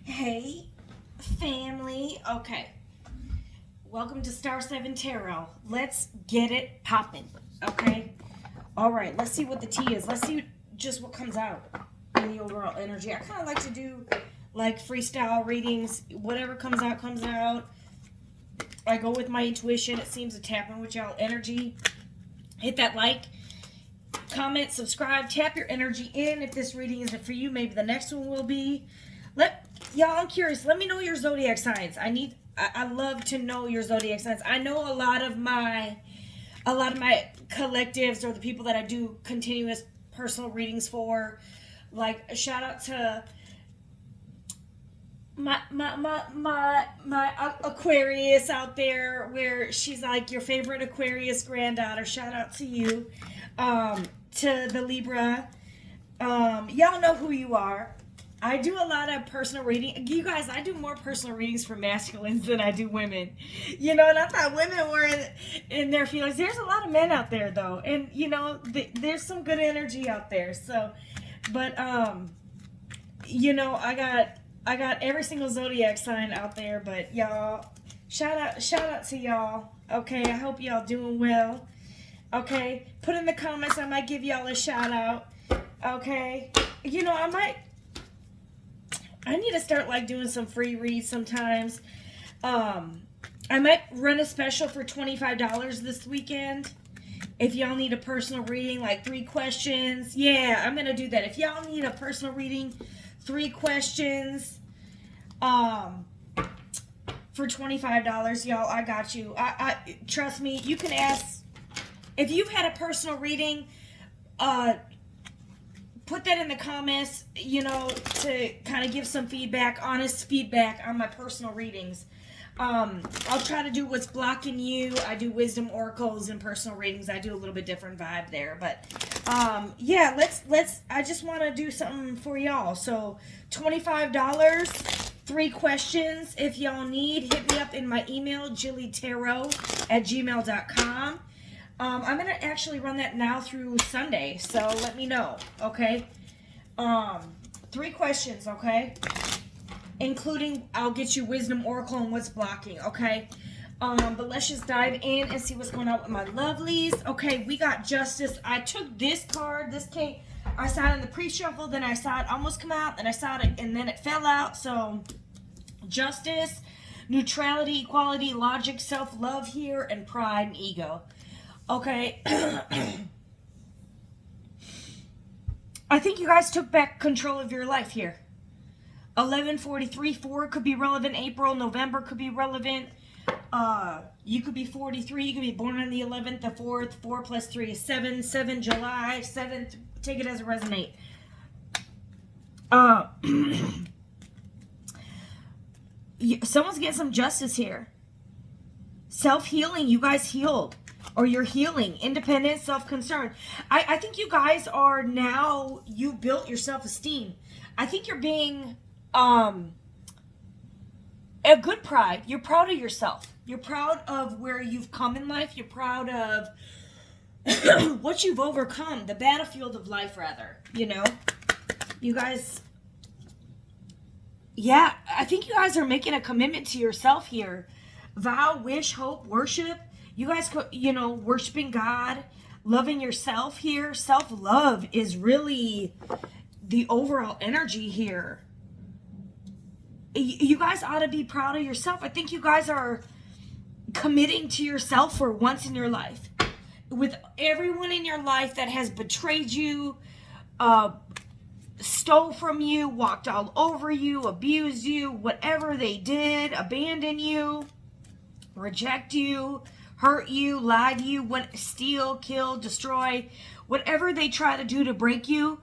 Hey, family. Okay. Welcome to Star 7 Tarot. Let's get it popping. Okay? Alright, let's see what the tea is. Let's see just what comes out in the overall energy. I kind of like to do like freestyle readings. Whatever comes out, comes out. I go with my intuition. It seems to tap in with y'all energy. Hit that like, comment, subscribe, tap your energy in. If this reading isn't for you, maybe the next one will be. Y'all, I'm curious. Let me know your zodiac signs. I love to know your zodiac signs. I know a lot of my collectives, or the people that I do continuous personal readings for. Like, a shout out to my Aquarius out there, where she's like your favorite Aquarius granddaughter. Shout out to you. To the Libra. Y'all know who you are. I do a lot of personal reading. You guys, I do more personal readings for masculines than I do women. And I thought women were in their feelings. There's a lot of men out there, though. And, there's some good energy out there. So, but, I got every single zodiac sign out there. But, y'all, shout out to y'all. Okay, I hope y'all doing well. Okay, put in the comments. I might give y'all a shout out. Okay, I need to start like doing some free reads sometimes. I might run a special for $25 this weekend. If y'all need a personal reading, like 3 questions. Yeah, I'm gonna do that. If y'all need a personal reading, 3 questions, for $25, y'all, I got you. I trust me. You can ask if you've had a personal reading. Put that in the comments, to kind of give some feedback, honest feedback on my personal readings. I'll try to do what's blocking you. I do wisdom oracles and personal readings. I do a little bit different vibe there, but yeah, let's. I just want to do something for y'all. So $25, 3 questions. If y'all need, hit me up in my email, jillytarot@gmail.com. I'm going to actually run that now through Sunday, so let me know, okay? 3 questions, okay? Including, I'll get you wisdom oracle and what's blocking, okay? But let's just dive in and see what's going on with my lovelies. Okay, we got justice. I took this card. This came, I saw it in the pre-shuffle, then I saw it almost come out, then I saw it, and then it fell out. So, justice, neutrality, equality, logic, self-love here, and pride and ego. Okay. I think you guys took back control of your life here. 1143, 4 could be relevant. April, November could be relevant. You could be 43. You could be born on the 11th, the 4th. 4 plus 3 is 7. 7 July, 7th. Take it as a resonate. Someone's getting some justice here. Self-healing. You guys healed. Or you're healing. Independent, self-concern. I think you guys are now, you built your self-esteem. I think you're being a good pride. You're proud of yourself. You're proud of where you've come in life. You're proud of what you've overcome. The battlefield of life, rather. You guys, yeah, I think you guys are making a commitment to yourself here. Vow, wish, hope, worship. You guys, worshiping God, loving yourself here. Self-love is really the overall energy here. You guys ought to be proud of yourself. I think you guys are committing to yourself for once in your life. With everyone in your life that has betrayed you, stole from you, walked all over you, abused you, whatever they did, abandon you, reject you, hurt you, lie to you, steal, kill, destroy, whatever they try to do to break you,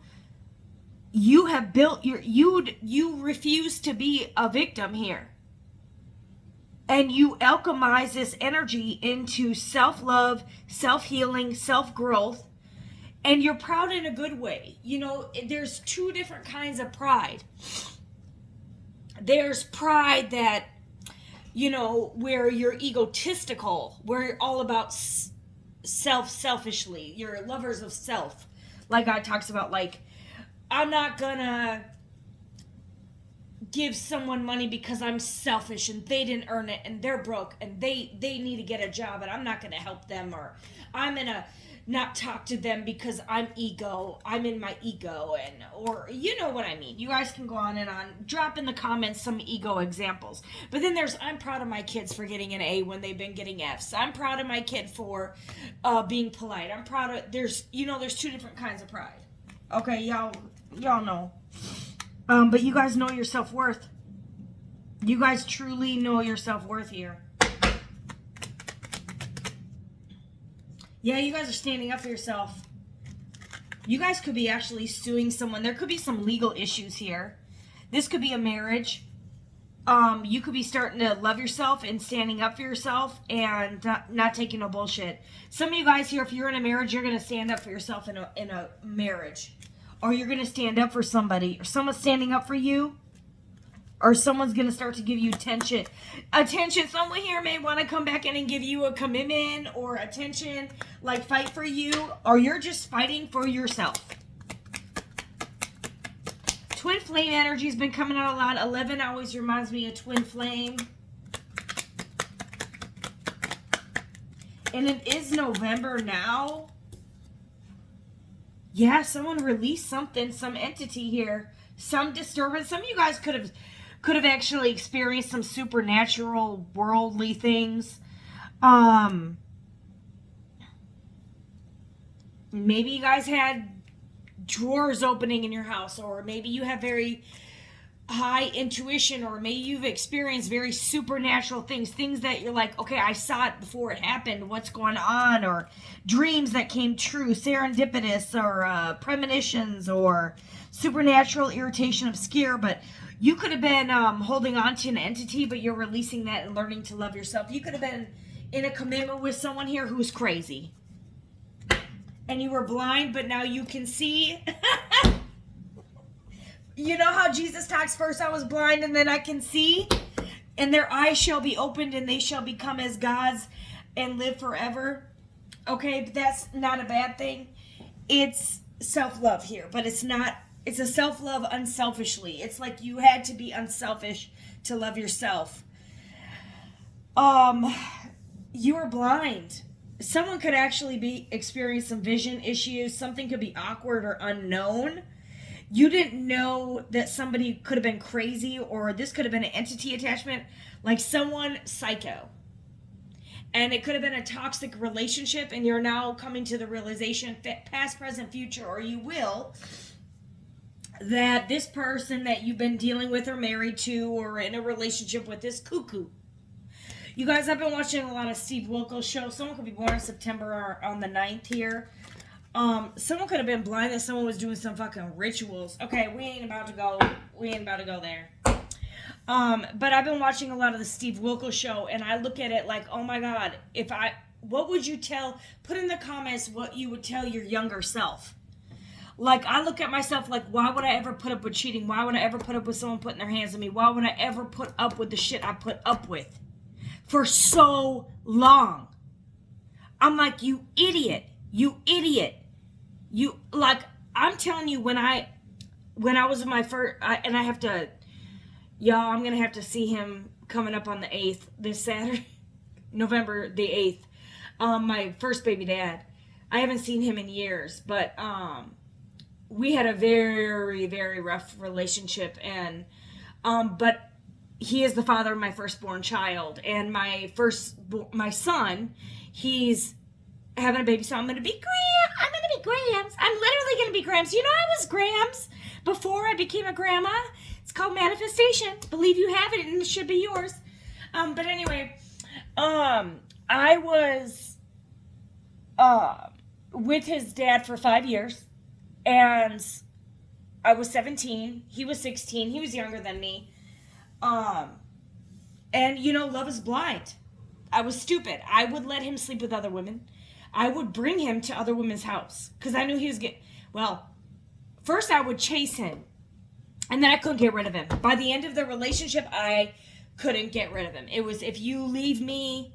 you have built you refuse to be a victim here. And you alchemize this energy into self-love, self-healing, self-growth, and you're proud in a good way. There's 2 different kinds of pride. There's pride that, where you're egotistical, where you're all about selfishly. You're lovers of self. Like God talks about, like, I'm not gonna give someone money because I'm selfish and they didn't earn it and they're broke and they need to get a job and I'm not going to help them, or I'm going to not talk to them because I'm in my ego, and or you know what I mean. You guys can go on and on. Drop in the comments some ego examples. But then there's, I'm proud of my kids for getting an A when they've been getting F's. I'm proud of my kid for being polite. I'm proud of, there's two different kinds of pride. Okay, y'all know. But you guys know your self-worth. You guys truly know your self-worth here. Yeah, you guys are standing up for yourself. You guys could be actually suing someone. There could be some legal issues here. This could be a marriage. You could be starting to love yourself and standing up for yourself and not taking no bullshit. Some of you guys here, if you're in a marriage, you're going to stand up for yourself in a marriage. Or you're going to stand up for somebody. Or someone's standing up for you. Or someone's going to start to give you attention. Someone here may want to come back in and give you a commitment or attention. Like fight for you. Or you're just fighting for yourself. Twin flame energy has been coming out a lot. 11 always reminds me of twin flame. And it is November now. Yeah, someone released something, some entity here. Some disturbance. Some of you guys could have actually experienced some supernatural, worldly things. Maybe you guys had drawers opening in your house, or maybe you have very high intuition, or maybe you've experienced very supernatural things that you're like, okay, I saw it before it happened, what's going on, or dreams that came true, serendipitous, or premonitions, or supernatural, irritation, obscure. But you could have been holding on to an entity, but you're releasing that and learning to love yourself. You could have been in a commitment with someone here who's crazy. And you were blind, but now you can see. You know how Jesus talks, first I was blind and then I can see? And their eyes shall be opened and they shall become as gods and live forever. Okay, but that's not a bad thing. It's self-love here, but it's not. It's a self-love unselfishly. It's like you had to be unselfish to love yourself. You are blind. Someone could actually be experiencing some vision issues. Something could be awkward or unknown. You didn't know that somebody could have been crazy, or this could have been an entity attachment, like someone psycho. And it could have been a toxic relationship, and you're now coming to the realization, past, present, future, or you will, that this person that you've been dealing with or married to or in a relationship with is cuckoo. You guys, I've been watching a lot of Steve Wilkos shows. Someone could be born in September or on the 9th here. Someone could have been blind that someone was doing some fucking rituals. Okay, we ain't about to go there. But I've been watching a lot of the Steve Wilkos show, and I look at it like, oh my God, what would you put in the comments what you would tell your younger self. Like, I look at myself like, why would I ever put up with cheating? Why would I ever put up with someone putting their hands on me? Why would I ever put up with the shit I put up with for so long? I'm like, you idiot. You, like, I'm telling you, when I was in my first, and I have to, y'all, I'm going to have to see him coming up on the 8th, this Saturday, November the 8th, my first baby dad. I haven't seen him in years, but, we had a very, very rough relationship, and, but he is the father of my firstborn child, and my son, he's having a baby, so I'm going to be Grams. I'm literally going to be Grams. You know, I was Grams before I became a grandma. It's called manifestation. Believe you have it, and it should be yours. But anyway, I was with his dad for 5 years, and I was 17. He was 16. He was younger than me. And, you know, love is blind. I was stupid. I would let him sleep with other women. I would bring him to other women's house because I knew he was first I would chase him, and then I couldn't get rid of him. By the end of the relationship, I couldn't get rid of him. It was, if you leave me,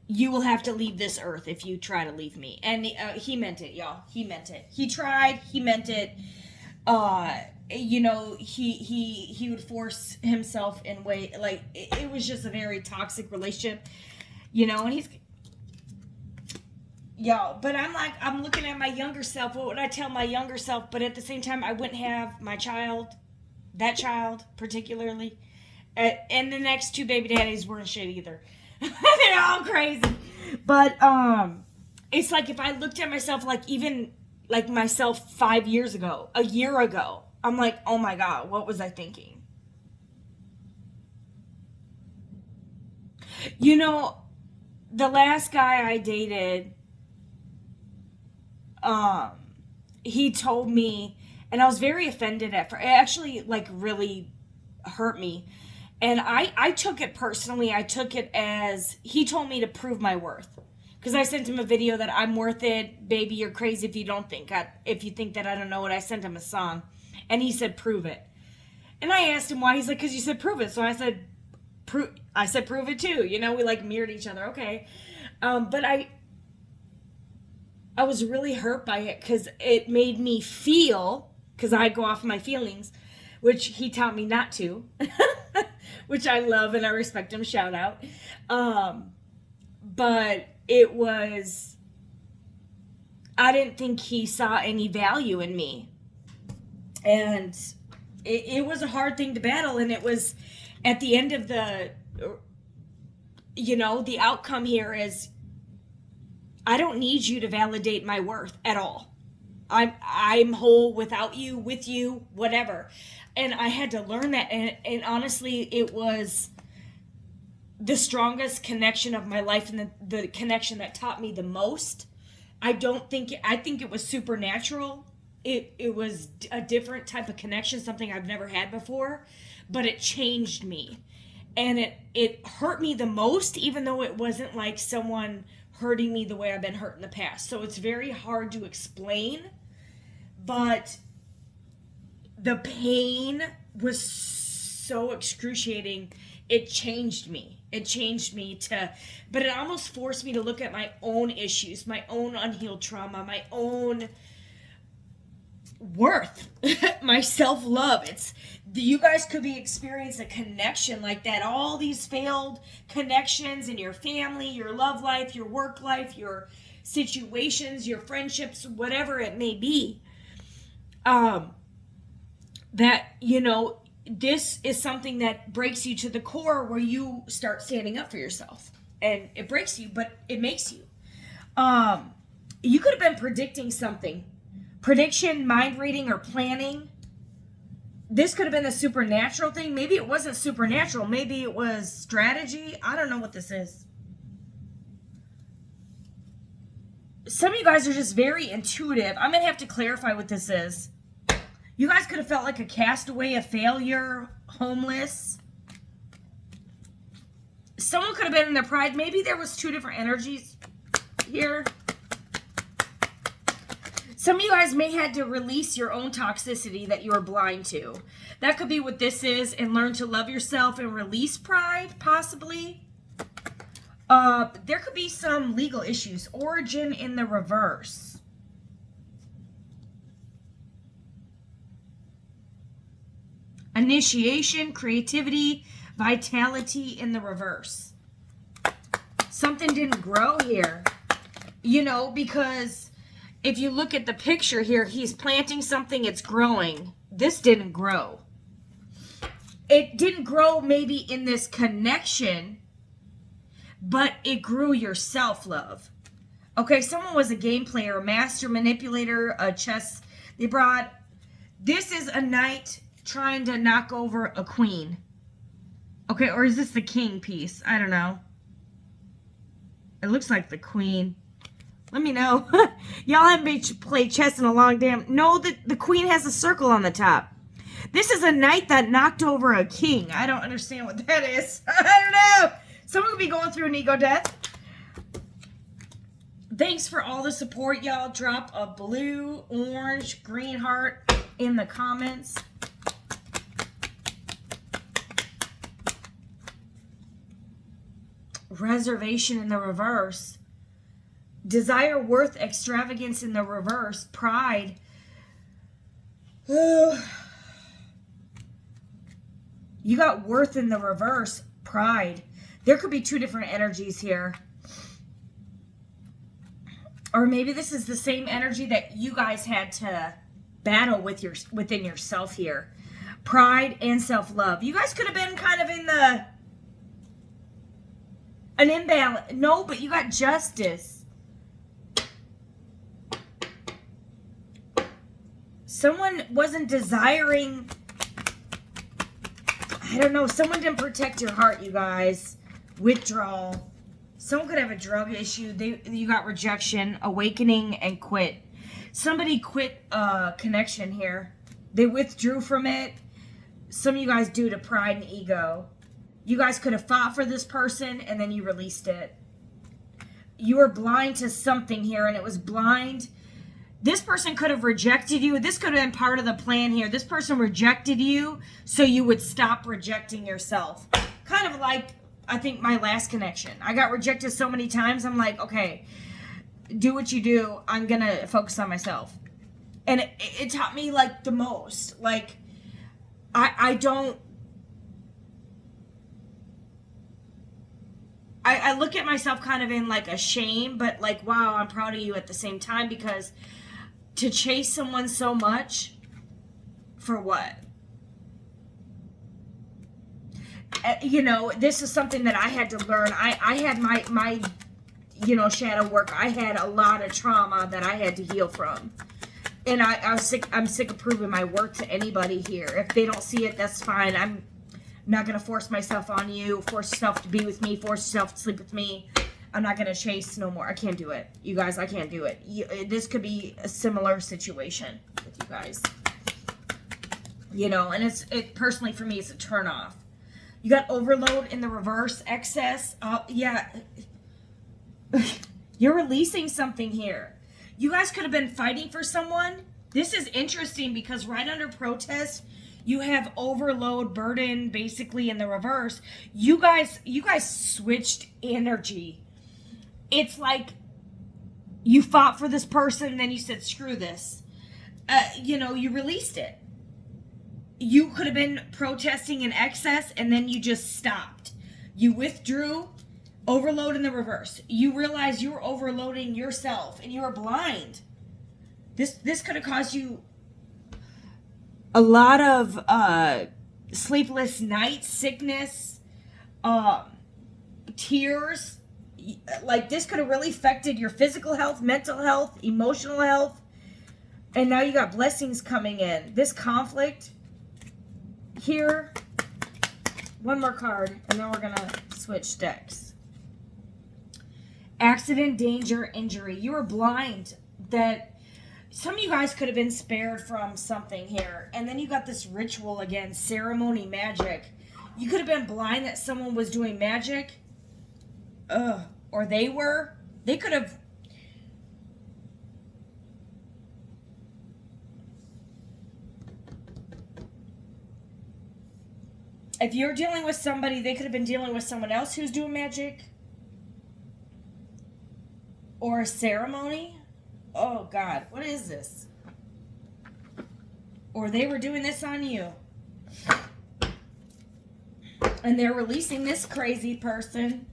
you will have to leave this earth if you try to leave me. And he meant it, y'all. He meant it. He tried. He meant it. He would force himself in way, like, it was just a very toxic relationship, and he's, but I'm like, I'm looking at my younger self. What would I tell my younger self? But at the same time, I wouldn't have my child, that child particularly. And the next two baby daddies weren't shit either. They're all crazy. But it's like if I looked at myself, like even like myself 5 years ago, a year ago, I'm like, oh my God, what was I thinking? The last guy I dated, he told me, and I was very offended at first. It actually like really hurt me. And I took it personally. I took it as he told me to prove my worth. Because I sent him a video that I'm worth it, baby, you're crazy if you think that I don't know it. I sent him a song. And he said, prove it. And I asked him why. He's like, because you said prove it. So I said, prove it too. We like mirrored each other. Okay. But I was really hurt by it because it made me feel, because I go off my feelings, which he taught me not to, which I love and I respect him. Shout out. But it was, I didn't think he saw any value in me. And it was a hard thing to battle. And it was at the end of the outcome here is, I don't need you to validate my worth at all. I'm whole without you, with you, whatever. And I had to learn that. And honestly, it was the strongest connection of my life and the connection that taught me the most. I think it was supernatural. It was a different type of connection, something I've never had before, but it changed me. And it hurt me the most, even though it wasn't like someone hurting me the way I've been hurt in the past. So it's very hard to explain, but the pain was so excruciating. It changed me. But it almost forced me to look at my own issues, my own unhealed trauma, my own worth, my self-love. You guys could be experiencing a connection like that. All these failed connections in your family, your love life, your work life, your situations, your friendships, whatever it may be. This is something that breaks you to the core where you start standing up for yourself. And it breaks you, but it makes you. You could have been predicting something. Prediction, mind reading, or planning. This could have been a supernatural thing. Maybe it wasn't supernatural. Maybe it was strategy. I don't know what this is. Some of you guys are just very intuitive. I'm going to have to clarify what this is. You guys could have felt like a castaway, a failure, homeless. Someone could have been in their pride. Maybe there was two different energies here. Some of you guys may have had to release your own toxicity that you were blind to. That could be what this is, and learn to love yourself and release pride, possibly. There could be some legal issues. Origin in the reverse. Initiation, creativity, vitality in the reverse. Something didn't grow here. Because if you look at the picture here, he's planting something, it's growing. This didn't grow. It didn't grow maybe in this connection, but it grew your self-love. Okay, someone was a game player, a master manipulator, a chess. This is a knight trying to knock over a queen. Okay, or is this the king piece? I don't know. It looks like the queen. Let me know. Y'all haven't played chess in a long damn... No, the queen has a circle on the top. This is a knight that knocked over a king. I don't understand what that is. I don't know. Someone could be going through an ego death. Thanks for all the support, y'all. Drop a blue, orange, green heart in the comments. Reservation in the reverse. Desire, worth, extravagance in the reverse. Pride. You got worth in the reverse. Pride. There could be two different energies here. Or maybe this is the same energy that you guys had to battle with within yourself here. Pride and self-love. You guys could have been kind of in an imbalance. No, but you got justice. Someone wasn't desiring, I don't know, someone didn't protect your heart, you guys. Withdrawal. Someone could have a drug issue. You got rejection, awakening, and quit. Somebody quit a connection here. They withdrew from it. Some of you guys due to pride and ego. You guys could have fought for this person and then you released it. You were blind to something here and it was blind. This person could have rejected you. This could have been part of the plan here. This person rejected you so you would stop rejecting yourself. Kind of like, I think, my last connection. I got rejected so many times. I'm like, okay, do what you do. I'm going to focus on myself. And it taught me, like, the most. Like, I look at myself kind of in, like, a shame. But, like, wow, I'm proud of you at the same time. Because to chase someone so much, for what? You know, this is something that I had to learn. I had my you know, shadow work. I had a lot of trauma that I had to heal from. And I'm sick of proving my worth to anybody here. If they don't see it, that's fine. I'm not going to force myself on you, force yourself to be with me, force yourself to sleep with me. I'm not going to chase no more. I can't do it. You guys, I can't do it. This could be a similar situation with you guys. You know, and it personally for me, it's a turn off. You got overload in the reverse, excess. Yeah. You're releasing something here. You guys could have been fighting for someone. This is interesting because right under protest, you have overload, burden, basically in the reverse. You guys switched energy. It's like you fought for this person, then you said, screw this. You know, you released it. You could have been protesting in excess and then you just stopped. You withdrew, overload in the reverse. You realized you were overloading yourself and you were blind. This could have caused you a lot of sleepless nights, sickness, tears. Like this could have really affected your physical health, mental health, emotional health. And now you got blessings coming in. This conflict here, one more card, and then we're going to switch decks. Accident, danger, injury. You were blind. That some of you guys could have been spared from something here. And then you got this ritual again, ceremony, magic. You could have been blind that someone was doing magic. Or they could have. If you're dealing with somebody, they could have been dealing with someone else who's doing magic. Or a ceremony. Oh, God. What is this? Or they were doing this on you. And they're releasing this crazy person.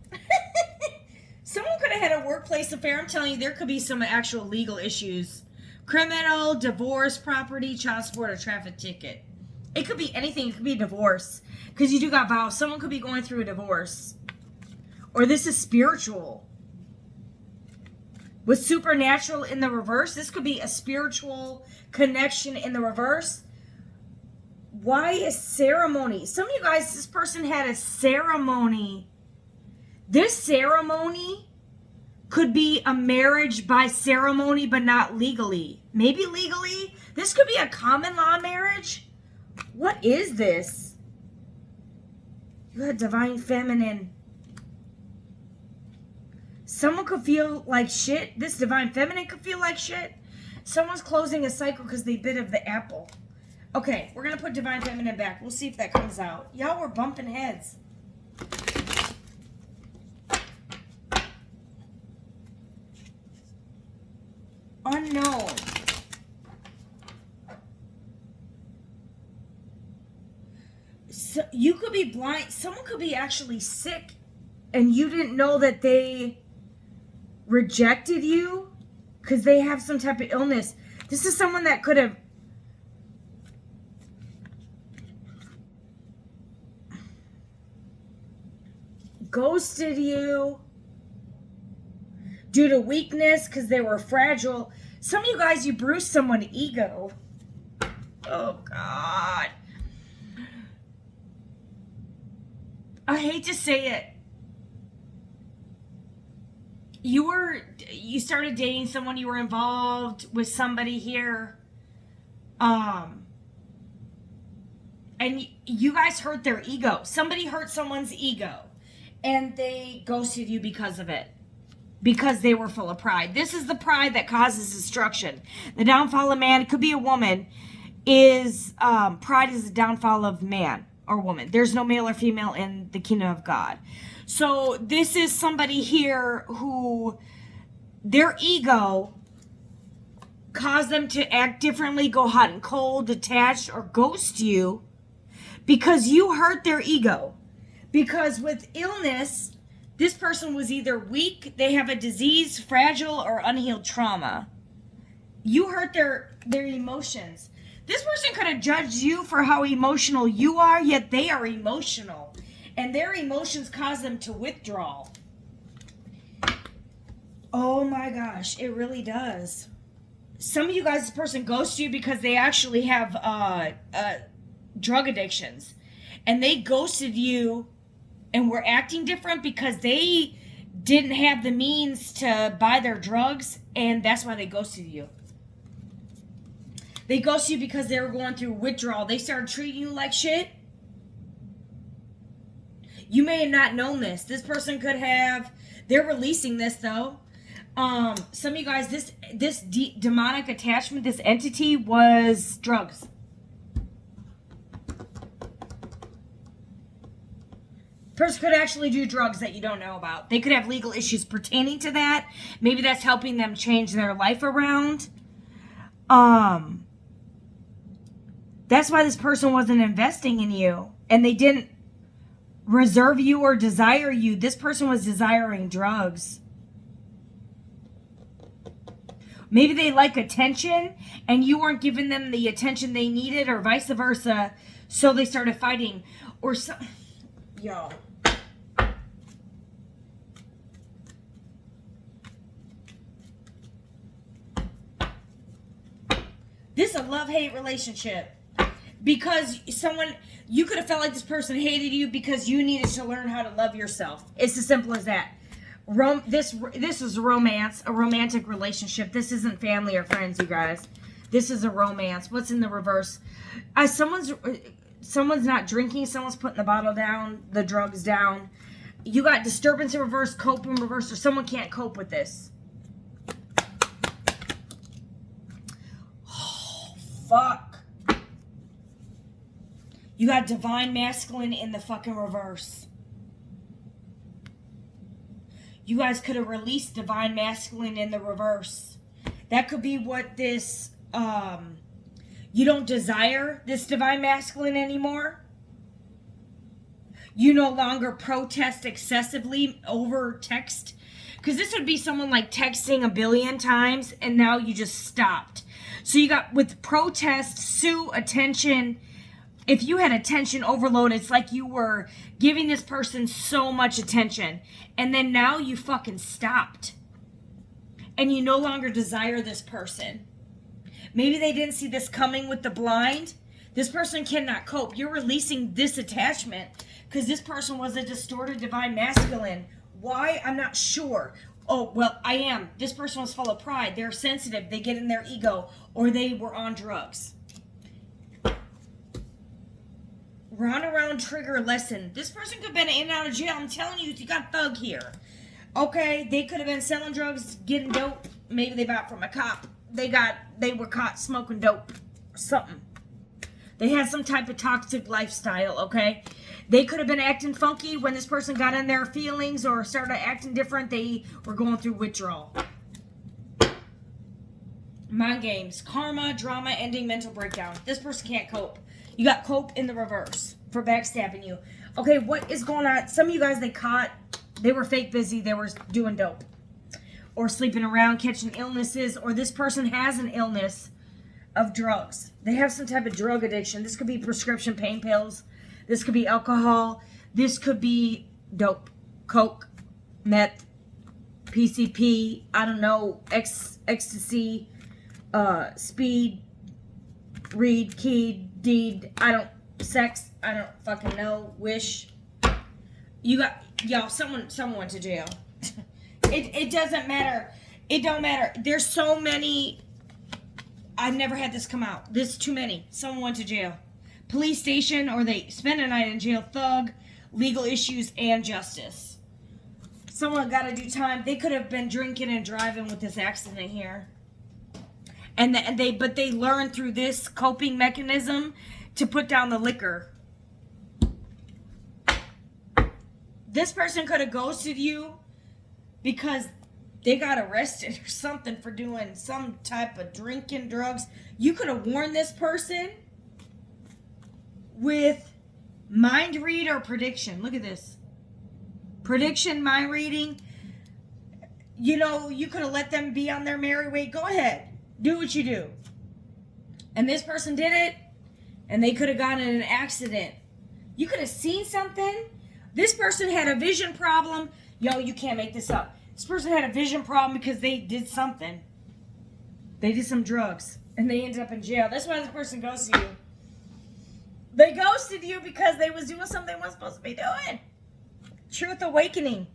Someone could have had a workplace affair. I'm telling you, there could be some actual legal issues. Criminal, divorce, property, child support, or traffic ticket. It could be anything. It could be divorce. Because you do got vows. Someone could be going through a divorce. Or this is spiritual. With supernatural in the reverse, this could be a spiritual connection in the reverse. Why is ceremony? Some of you guys, this person had a ceremony. This ceremony could be a marriage by ceremony, but not legally. Maybe legally. This could be a common law marriage. What is this? You had divine feminine. Someone could feel like shit. This divine feminine could feel like shit. Someone's closing a cycle because they bit of the apple. Okay, we're going to put divine feminine back. We'll see if that comes out. Y'all were bumping heads. Unknown. So you could be blind. Someone could be actually sick and you didn't know that they rejected you because they have some type of illness. This is someone that could have ghosted you due to weakness because they were fragile. Some of you guys, you bruised someone's ego. Oh, God. I hate to say it. You started dating someone, you were involved with somebody here. And you guys hurt their ego. Somebody hurt someone's ego. And they ghosted you because of it. Because they were full of pride. This is the pride that causes destruction. The downfall of man, it could be a woman, is pride is the downfall of man or woman. There's no male or female in the kingdom of God. So this is somebody here who their ego caused them to act differently, go hot and cold, detach, or ghost you because you hurt their ego. Because with illness, this person was either weak, they have a disease, fragile, or unhealed trauma. You hurt their emotions. This person could have judged you for how emotional you are, yet they are emotional. And their emotions cause them to withdraw. Oh my gosh, it really does. Some of you guys, this person ghosts you because they actually have drug addictions. And they ghosted you and were acting different because they didn't have the means to buy their drugs, and that's why they ghosted you. They ghosted you because they were going through withdrawal. They started treating you like shit. You may have not known this. This person could have. They're releasing this though. Some of you guys, this demonic attachment, this entity was drugs. Person could actually do drugs that you don't know about. They could have legal issues pertaining to that. Maybe that's helping them change their life around. That's why this person wasn't investing in you. And they didn't reserve you or desire you. This person was desiring drugs. Maybe they like attention and you weren't giving them the attention they needed, or vice versa. So they started fighting. Or so, yo. This is a love-hate relationship. Because you could have felt like this person hated you because you needed to learn how to love yourself. It's as simple as that. This is romance, a romantic relationship. This isn't family or friends, you guys. This is a romance. What's in the reverse? Someone's not drinking. Someone's putting the bottle down, the drugs down. You got disturbance in reverse, cope in reverse, or someone can't cope with this. Oh, fuck. You got divine masculine in the fucking reverse. You guys could have released divine masculine in the reverse. That could be what this, you don't desire this divine masculine anymore. You no longer protest excessively over text. Because this would be someone like texting a billion times and now you just stopped. So you got with protest, sue, attention. If you had attention overload, it's like you were giving this person so much attention. And then now you fucking stopped. And you no longer desire this person. Maybe they didn't see this coming with the blind. This person cannot cope. You're releasing this attachment because this person was a distorted divine masculine. Why? I'm not sure. Oh, well, I am. This person was full of pride. They're sensitive. They get in their ego. Or they were on drugs. Round around trigger lesson. This person could have been in and out of jail. I'm telling you, you got thug here. Okay, they could have been selling drugs, getting dope. Maybe they bought from a cop. They were caught smoking dope or something. They had some type of toxic lifestyle, okay? They could have been acting funky when this person got in their feelings or started acting different. They were going through withdrawal. Mind games. Karma, drama, ending, mental breakdown. This person can't cope. You got cope in the reverse. for backstabbing you. Okay, what is going on? Some of you guys they were fake busy. They were doing dope. Or sleeping around, catching illnesses. Or this person has an illness of drugs. They have some type of drug addiction. This could be prescription pain pills. This could be alcohol. This could be dope, coke, meth, PCP, I don't know, ecstasy, speed, read, key, deed, sex, I don't fucking know, wish. Someone went to jail. It doesn't matter. It don't matter. There's so many. I've never had this come out. This is too many. Someone went to jail. Police station, or they spent a night in jail. Thug, legal issues, and justice. Someone got to do time. They could have been drinking and driving with this accident here. But they learned through this coping mechanism to put down the liquor. This person could have ghosted you because they got arrested or something for doing some type of drinking, drugs. You could have warned this person with mind read or prediction. Look at this. Prediction, mind reading. You know, you could have let them be on their merry way. Go ahead. Do what you do. And this person did it, and they could have gotten in an accident. You could have seen something. This person had a vision problem. Yo, you can't make this up. This person had a vision problem because they did something. They did some drugs, and they ended up in jail. That's why this person ghosted you. They ghosted you because they was doing something they weren't supposed to be doing. Truth awakening.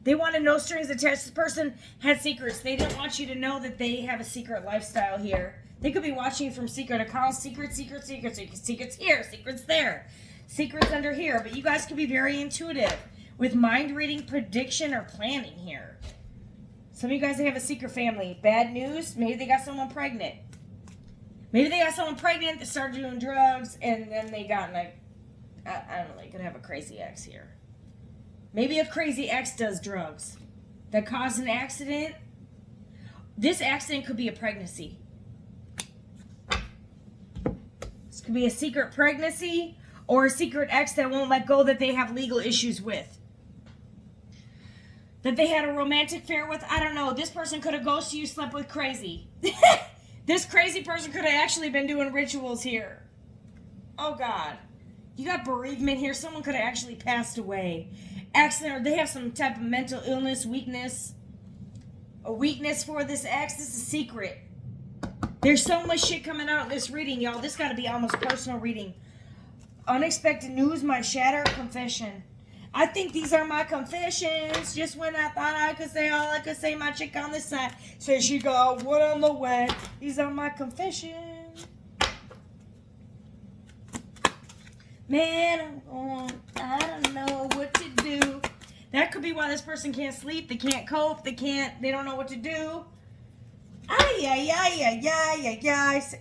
They wanted no strings attached. This person had secrets. They didn't want you to know that they have a secret lifestyle here. They could be watching you from secret accounts. Secrets here, secrets there. Secrets under here. But you guys could be very intuitive with mind reading, prediction, or planning here. Some of you guys have a secret family. Bad news. Maybe they got someone pregnant. Maybe they got someone pregnant that started doing drugs, and then they got like, I don't know, they could have a crazy ex here. Maybe a crazy ex does drugs that caused an accident. This accident could be a pregnancy. This could be a secret pregnancy or a secret ex that won't let go that they have legal issues with. That they had a romantic affair with. I don't know. This person could have ghosted you, slept with crazy. This crazy person could have actually been doing rituals here. Oh, God. You got bereavement here. Someone could have actually passed away. Accident, or they have some type of mental illness, weakness. A weakness for this ex. This is a secret. There's so much shit coming out in this reading, y'all. This got to be almost personal reading. Unexpected news might shatter a confession. I think these are my confessions. Just when I thought I could say all I could say, my chick on this side says she got wood on the wet. These are my confessions. Man, I don't know what to do. That could be why this person can't sleep. They can't cope. They don't know what to do.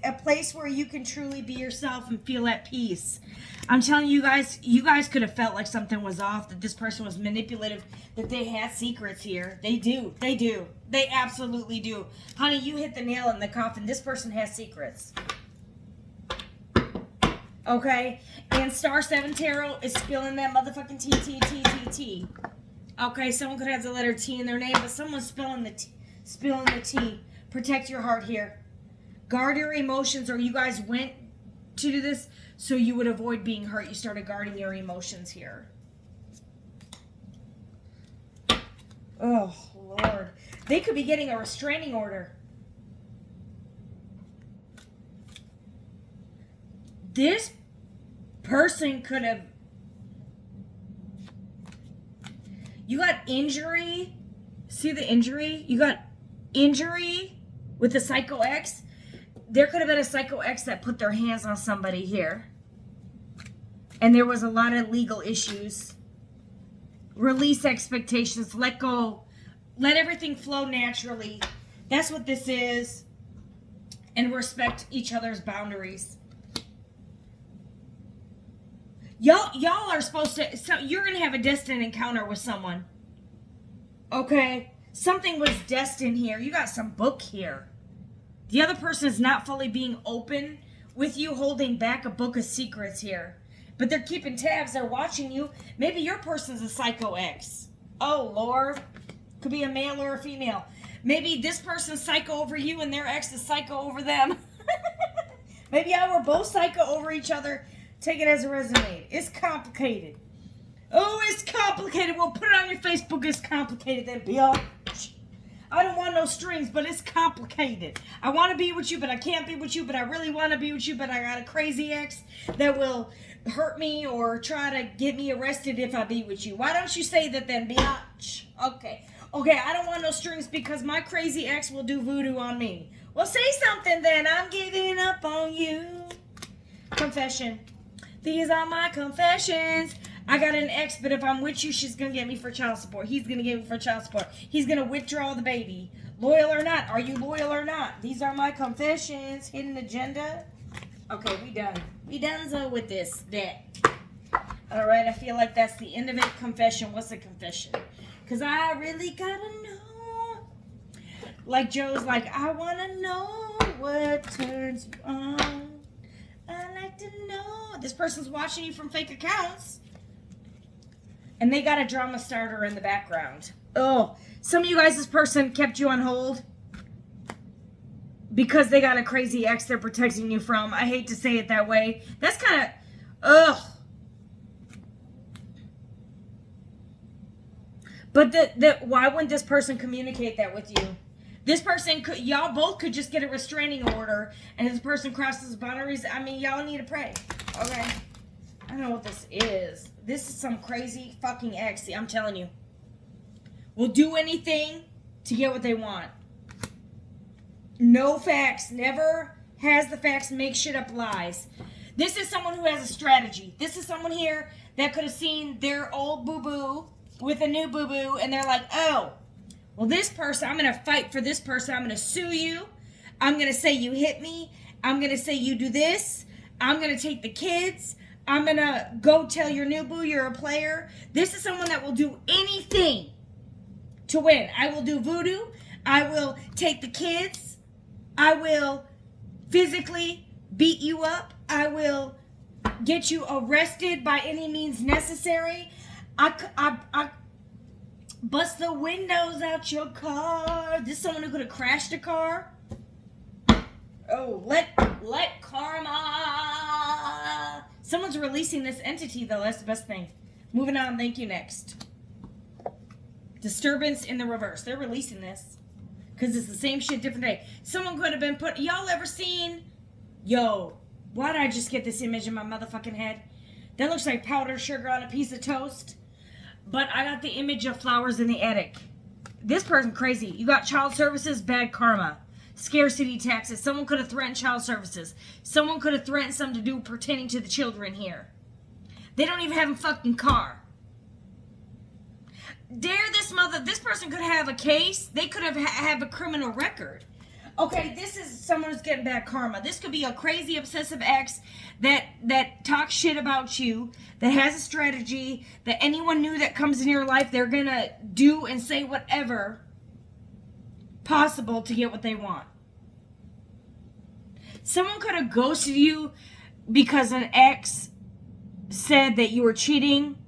A place where you can truly be yourself and feel at peace. I'm telling you guys could have felt like something was off, that this person was manipulative, that they had secrets here. They do. They absolutely do. Honey, you hit the nail in the coffin. This person has secrets. Okay? And Star 7 Tarot is spilling that motherfucking T. Okay, someone could have the letter T in their name, but someone's spilling the T. Protect your heart here. Guard your emotions, or you guys went to do this so you would avoid being hurt. You started guarding your emotions here. Oh, Lord. They could be getting a restraining order. This person could have... You got injury. See the injury? You got injury with the Psycho X. There could have been a Psycho X that put their hands on somebody here. And there was a lot of legal issues. Release expectations. Let go. Let everything flow naturally. That's what this is. And respect each other's boundaries. Y'all are supposed to... So you're going to have a destined encounter with someone. Okay? Something was destined here. You got some book here. The other person is not fully being open with you, holding back a book of secrets here. but they're keeping tabs. They're watching you. Maybe your person's a psycho ex. Oh, Lord. Could be a male or a female. Maybe this person's psycho over you and their ex is psycho over them. Maybe y'all were both psycho over each other. Take it as a resume. It's complicated. Oh, it's complicated. Well, put it on your Facebook. It's complicated then, bitch. I don't want no strings, but it's complicated. I want to be with you, but I can't be with you, but I really want to be with you, but I got a crazy ex that will hurt me or try to get me arrested if I be with you. Why don't you say that then, bitch? Okay, I don't want no strings because my crazy ex will do voodoo on me. Well, say something then. I'm giving up on you. Confession. These are my confessions. I got an ex, but if I'm with you, she's going to get me for child support. He's going to get me for child support. He's going to withdraw the baby. Loyal or not? Are you loyal or not? These are my confessions. Hidden agenda. Okay, we done. We done so with this deck. All right, I feel like that's the end of it. Confession. What's a confession? Because I really got to know. Like Joe's like, I want to know what turns you on. I like to know. This person's watching you from fake accounts. And they got a drama starter in the background. Oh, some of you guys, this person kept you on hold because they got a crazy ex they're protecting you from. I hate to say it that way. That's kind of, ugh. But why wouldn't this person communicate that with you? This person could, y'all both could just get a restraining order, and if this person crosses boundaries, I mean, y'all need to pray. Okay. I don't know what this is. This is some crazy fucking ex. I'm telling you. Will do anything to get what they want. No facts. Never has the facts. Make shit up lies. This is someone who has a strategy. This is someone here that could have seen their old boo-boo with a new boo-boo, and they're like, oh, well, this person, I'm going to fight for this person. I'm going to sue you. I'm going to say you hit me. I'm going to say you do this. I'm going to take the kids. I'm going to go tell your new boo you're a player. This is someone that will do anything to win. I will do voodoo. I will take the kids. I will physically beat you up. I will get you arrested by any means necessary. I bust the windows out your car. This is someone who could have crashed a car. Oh, let karma. Someone's releasing this entity, though. That's the best thing. Moving on. Thank you. Next. Disturbance in the reverse. They're releasing this. Because it's the same shit, different day. Someone could have been put... Y'all ever seen... Yo, why did I just get this image in my motherfucking head? That looks like powdered sugar on a piece of toast. But I got the image of flowers in the attic. This person crazy. You got child services, bad karma. Scarcity taxes. Someone could have threatened child services. Someone could have threatened something to do pertaining to the children here. They don't even have a fucking car. This person could have a case. They could have a criminal record. Okay, this is someone who's getting bad karma. This could be a crazy obsessive ex that talks shit about you, that has a strategy, that anyone new that comes in your life, they're gonna do and say whatever possible to get what they want. Someone could have ghosted you because an ex said that you were cheating,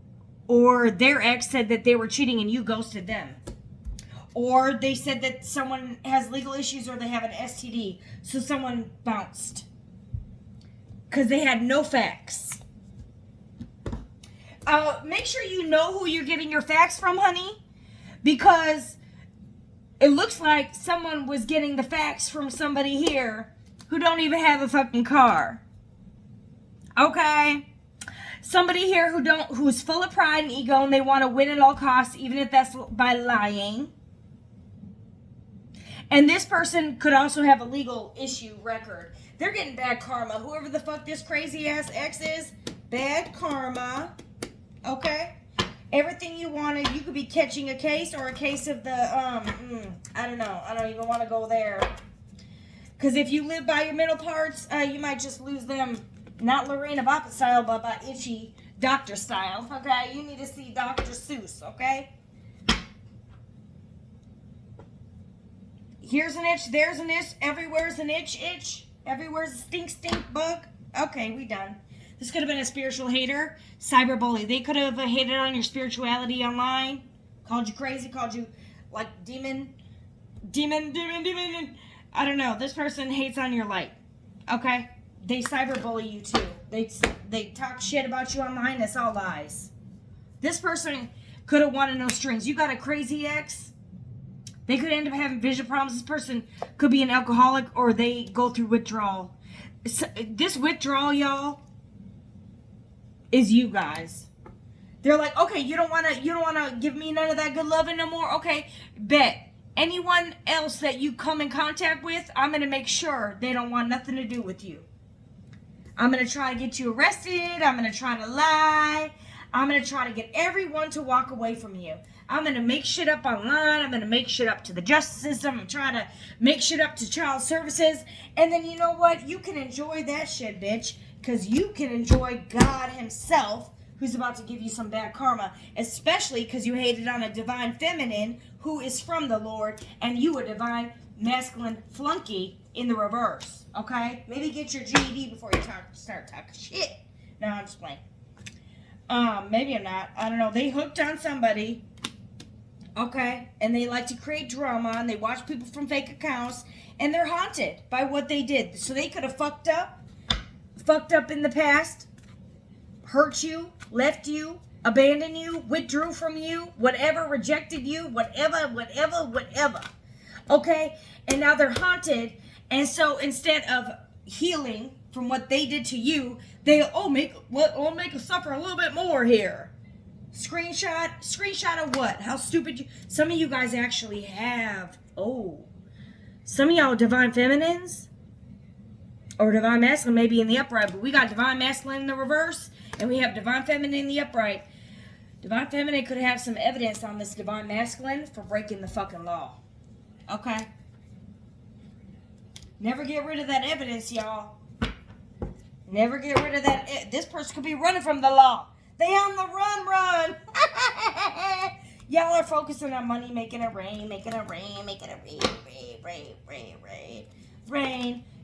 or their ex said that they were cheating and you ghosted them. Or they said that someone has legal issues or they have an STD, so someone bounced. Because they had no facts. Make sure you know who you're getting your facts from, honey. Because it looks like someone was getting the facts from somebody here who don't even have a fucking car. Okay? Somebody here who's full of pride and ego and they want to win at all costs, even if that's by lying. And this person could also have a legal issue record. They're getting bad karma. Whoever the fuck this crazy ass ex is, bad karma. Okay? Everything you wanted, you could be catching a case or a case of the, I don't know. I don't even want to go there. Because if you live by your middle parts, you might just lose them. Not Lorena Bobbitt style, but by itchy doctor style. Okay? You need to see Dr. Seuss. Okay? Here's an itch, there's an itch, everywhere's an itch. Everywhere's a stink bug. Okay, we done. This could have been a spiritual hater, cyberbully. They could have hated on your spirituality online, called you crazy, called you like demon. I don't know. This person hates on your light. Okay? They cyberbully you too. They talk shit about you online. That's all lies. This person could have wanted no strings. You got a crazy ex. They could end up having vision problems. This person could be an alcoholic or they go through withdrawal. So, this withdrawal, y'all, is you guys. They're like, okay, you don't wanna give me none of that good loving no more. Okay, bet. Anyone else that you come in contact with, I'm gonna make sure they don't want nothing to do with you. I'm gonna try to get you arrested. I'm gonna try to lie. I'm gonna try to get everyone to walk away from you. I'm gonna make shit up online. I'm gonna make shit up to the justice system. I'm trying to make shit up to child services. And then you know what? You can enjoy that shit, bitch. Because you can enjoy God himself, who's about to give you some bad karma. Especially because you hated on a divine feminine who is from the Lord. And you a divine masculine flunky in the reverse. Okay? Maybe get your GED before you start talking shit. No, I'm just playing. Maybe I'm not. I don't know. They hooked on somebody. Okay? And they like to create drama. And they watch people from fake accounts. And they're haunted by what they did. So they could have fucked up in the past, hurt you, left you, abandoned you, withdrew from you, whatever, rejected you, whatever. Okay? And now they're haunted. And so instead of healing from what they did to you, they'll make us suffer a little bit more here. Screenshot of what? How stupid you... Some of you guys actually have... Some of y'all divine feminines or divine masculine may be in the upright, but we got divine masculine in the reverse and we have divine feminine in the upright. Divine feminine could have some evidence on this divine masculine for breaking the fucking law. Okay? Never get rid of that evidence, y'all. Never get rid of that. This person could be running from the law. They on the run. Y'all are focusing on money, making it rain.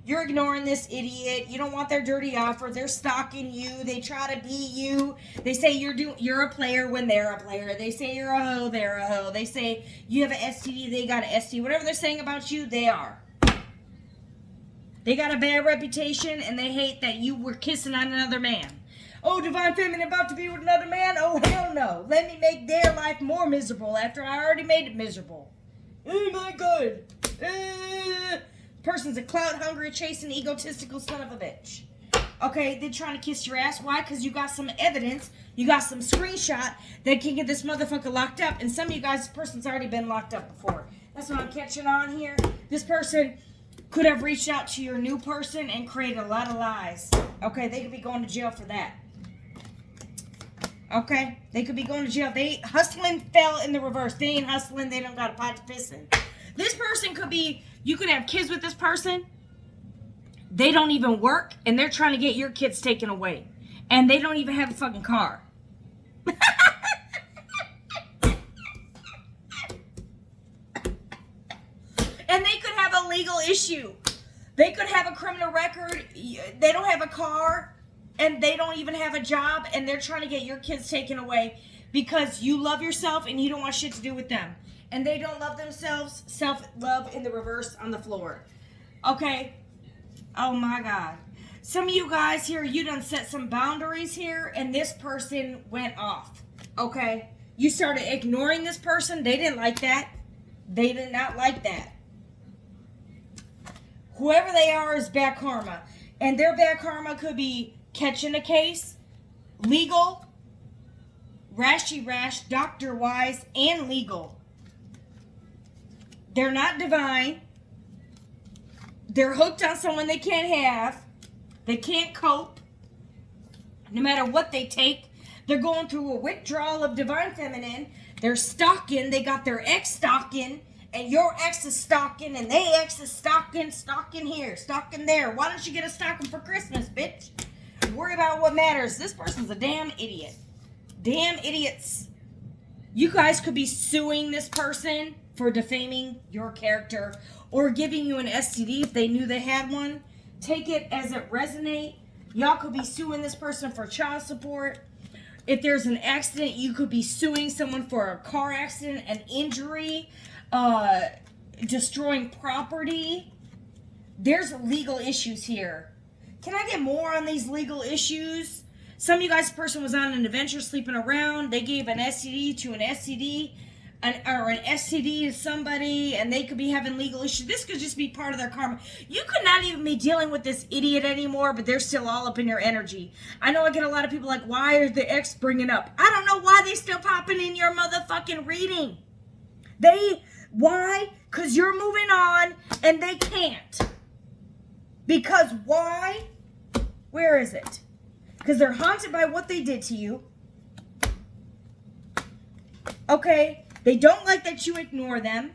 You're ignoring this idiot. You don't want their dirty offer. They're stalking you. They try to be you. They say you're a player when they're a player. They say you're a hoe, they're a hoe. They say you have an STD, they got an STD. Whatever they're saying about you, they are. They got a bad reputation and they hate that you were kissing on another man. Oh, divine feminine about to be with another man? Oh, hell no. Let me make their life more miserable after I already made it miserable. Oh my God. Person's a clout-hungry, chasing, egotistical son of a bitch. Okay, they're trying to kiss your ass. Why? Because you got some evidence. You got some screenshot that can get this motherfucker locked up. And some of you guys, this person's already been locked up before. That's what I'm catching on here. This person could have reached out to your new person and created a lot of lies. Okay, they could be going to jail for that. Okay, they could be going to jail. They hustling fell in the reverse. They ain't hustling. They don't got a pot to piss in. This person could be, you could have kids with this person. They don't even work, and they're trying to get your kids taken away. And they don't even have a fucking car. And they could have a legal issue. They could have a criminal record. They don't have a car, and they don't even have a job, and they're trying to get your kids taken away because you love yourself and you don't want shit to do with them. And they don't love themselves. Self-love in the reverse on the floor. Okay? Oh my God. Some of you guys here, you done set some boundaries here, and this person went off. Okay? You started ignoring this person. They didn't like that. They did not like that. Whoever they are is bad karma. And their bad karma could be catching a case, legal, rash, doctor-wise, and legal. They're not divine. They're hooked on someone they can't have. They can't cope. No matter what they take, they're going through a withdrawal of divine feminine. They're stalking. They got their ex stalking. And your ex is stalking. And they ex is stalking. Stalking here. Stalking there. Why don't you get a stocking for Christmas, bitch? Worry about what matters. This person's a damn idiot. Damn idiots. You guys could be suing this person for defaming your character or giving you an STD if they knew they had one. Take it as it resonates. Y'all could be suing this person for child support. If there's an accident, you could be suing someone for a car accident, an injury, destroying property. There's legal issues here. Can I get more on these legal issues? Some of you guys, person was on an adventure sleeping around. They gave an STD to an STD, or an STD to somebody, and they could be having legal issues. This could just be part of their karma. You could not even be dealing with this idiot anymore, but they're still all up in your energy. I know I get a lot of people like, why are the ex bringing up? I don't know why they still popping in your motherfucking reading. Why? Because you're moving on, and they can't. Because why? Where is it? Because they're haunted by what they did to you. Okay? They don't like that you ignore them.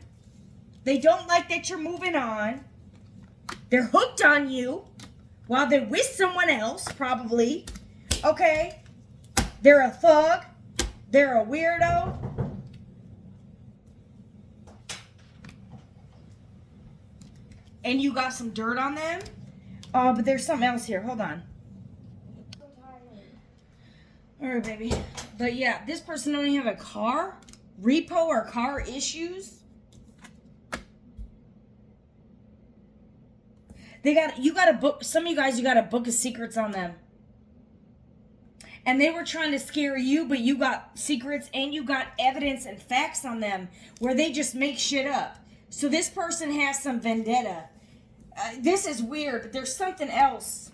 They don't like that you're moving on. They're hooked on you while they're with someone else, probably. Okay? They're a thug. They're a weirdo. And you got some dirt on them. But there's something else here. Hold on. Alright, baby. But yeah, this person don't even have a car. Repo or car issues. You got a book. Some of you guys, you got a book of secrets on them. And they were trying to scare you, but you got secrets and you got evidence and facts on them where they just make shit up. So this person has some vendetta. This is weird, but there's something else.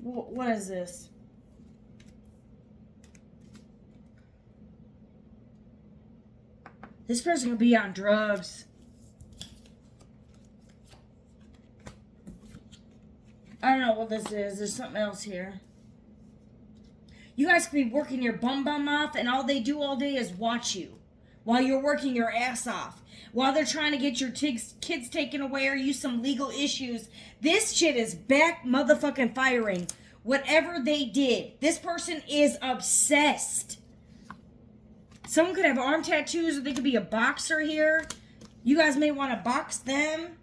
What is this? This person could be on drugs. I don't know what this is. There's something else here. You guys could be working your bum off, and all they do all day is watch you while you're working your ass off. While they're trying to get your kids taken away or you some legal issues. This shit is back motherfucking firing. Whatever they did. This person is obsessed. Someone could have arm tattoos or they could be a boxer here. You guys may want to box them.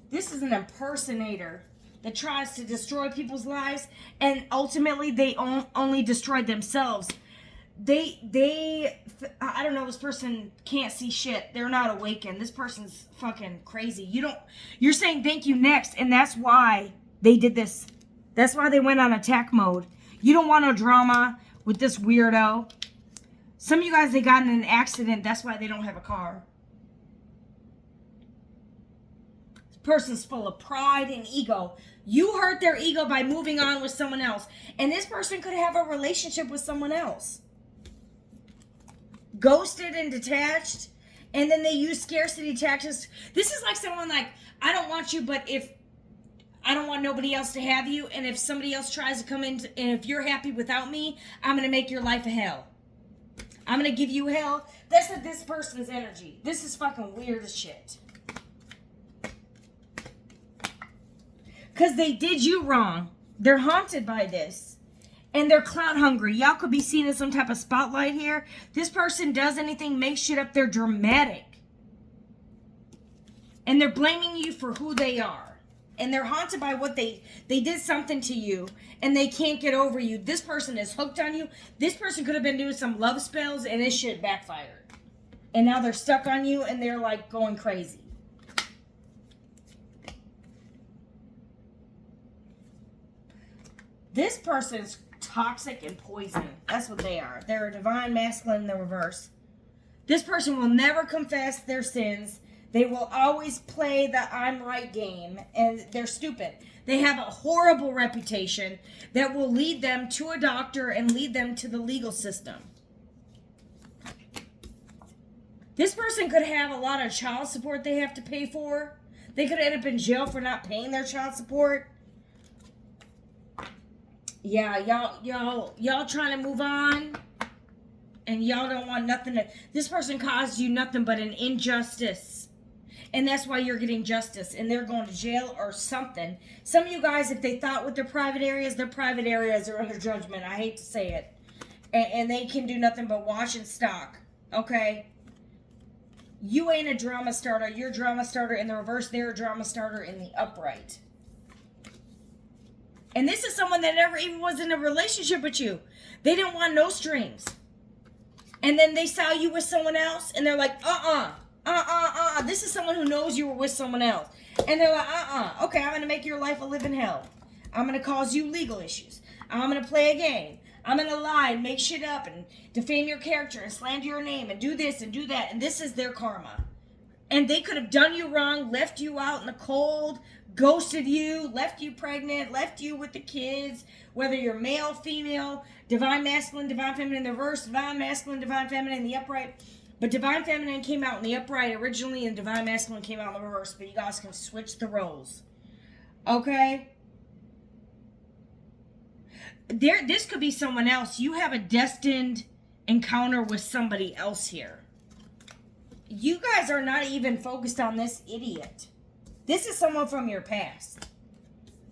This is an impersonator that tries to destroy people's lives. And ultimately they only destroy themselves. I don't know, this person can't see shit. They're not awakened. This person's fucking crazy. You're saying thank you next, and that's why they did this. That's why they went on attack mode. You don't want no drama with this weirdo. Some of you guys, they got in an accident. That's why they don't have a car. This person's full of pride and ego. You hurt their ego by moving on with someone else. And this person could have a relationship with someone else. Ghosted and detached, and then they use scarcity tactics. This is like someone like, I don't want you, but if I don't want nobody else to have you, and if somebody else tries to come in, and if you're happy without me, I'm going to make your life a hell. I'm going to give you hell. That's this person's energy. This is fucking weird as shit. Because they did you wrong. They're haunted by this. And they're clout hungry. Y'all could be seen in some type of spotlight here. This person does anything, makes shit up. They're dramatic. And they're blaming you for who they are. And they're haunted by what they did something to you. And they can't get over you. This person is hooked on you. This person could have been doing some love spells and this shit backfired. And now they're stuck on you and they're like going crazy. This person's toxic and poison. That's what they are. They're a divine masculine in the reverse. This person will never confess their sins. They will always play the I'm right game. And they're stupid. They have a horrible reputation that will lead them to a doctor and lead them to the legal system. This person could have a lot of child support they have to pay for. They could end up in jail for not paying their child support. Yeah, y'all trying to move on, and y'all don't want nothing to. This person caused you nothing but an injustice, and that's why you're getting justice, and they're going to jail or something. Some of you guys, if they thought with their private areas are under judgment. I hate to say it, and they can do nothing but watch and stalk. Okay, you ain't a drama starter. You're a drama starter in the reverse. They're a drama starter in the upright. And this is someone that never even was in a relationship with you. They didn't want no strings. And then they saw you with someone else, and they're like, This is someone who knows you were with someone else. And they're like, Okay, I'm going to make your life a living hell. I'm going to cause you legal issues. I'm going to play a game. I'm going to lie and make shit up and defame your character and slander your name and do this and do that. And this is their karma. And they could have done you wrong, left you out in the cold, ghosted you, left you pregnant, left you with the kids, whether you're male, female, divine masculine, divine feminine, the reverse, divine masculine, divine feminine, the upright. But divine feminine came out in the upright originally, and divine masculine came out in the reverse. But you guys can switch the roles. Okay? This could be someone else. You have a destined encounter with somebody else here. You guys are not even focused on this idiot. This is someone from your past.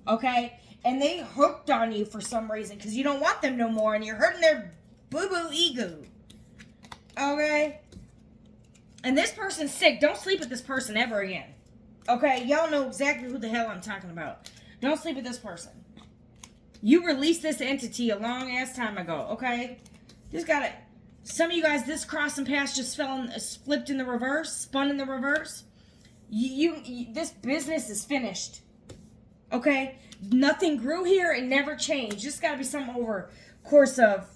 Okay? And they hooked on you for some reason because you don't want them no more and you're hurting their boo-boo ego. Okay? And this person's sick. Don't sleep with this person ever again. Okay? Y'all know exactly who the hell I'm talking about. Don't sleep with this person. You released this entity a long ass time ago. Okay? Just gotta... Some of you guys, this crossing paths just flipped in the reverse, spun in the reverse. This business is finished. Okay? Nothing grew here and never changed. Just got to be something over course of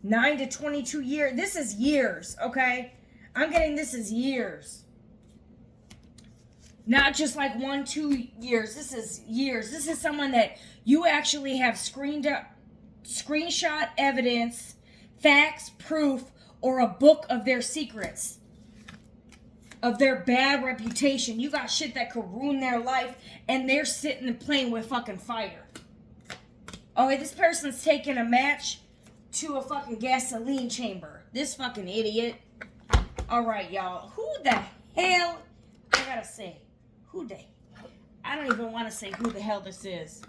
9 to 22 years. This is years, okay? I'm getting this is years. Not just like 1, 2 years. This is years. This is someone that you actually have screenshot evidence, facts, proof, or a book of their secrets, of their bad reputation. You got shit that could ruin their life, and they're sitting and playing with fucking fire. Okay, this person's taking a match to a fucking gasoline chamber. This fucking idiot. Alright, y'all. Who the hell, I gotta say, I don't even want to say who the hell this is.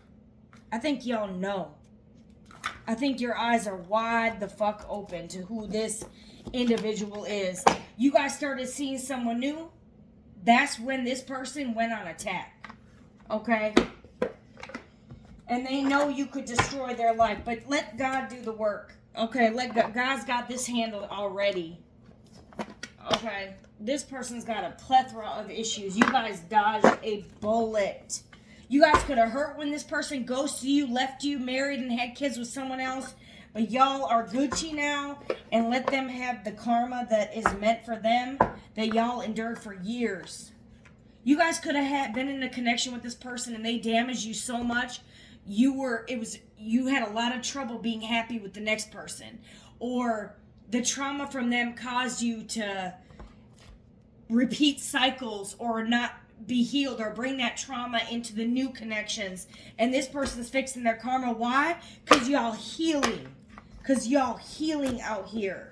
I think y'all know. I think your eyes are wide the fuck open to who this individual is. You guys started seeing someone new. That's when this person went on attack. Okay? And they know you could destroy their life. But let God do the work. Okay? God's got this handled already. Okay? This person's got a plethora of issues. You guys dodged a bullet. You guys could have hurt when this person ghosted you, left you, married, and had kids with someone else. But y'all are Gucci now, and let them have the karma that is meant for them, that y'all endured for years. You guys could have been in a connection with this person, and they damaged you so much, you had a lot of trouble being happy with the next person. Or the trauma from them caused you to repeat cycles or not be healed or bring that trauma into the new connections. And this person's fixing their karma. Why? Because y'all healing. Because y'all healing out here.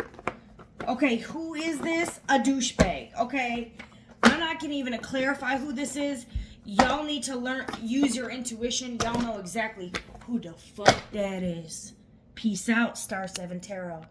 Okay, who is this? A douchebag. Okay, I'm not going to even clarify who this is. Y'all need to use your intuition. Y'all know exactly who the fuck that is. Peace out, Star 7 Tarot.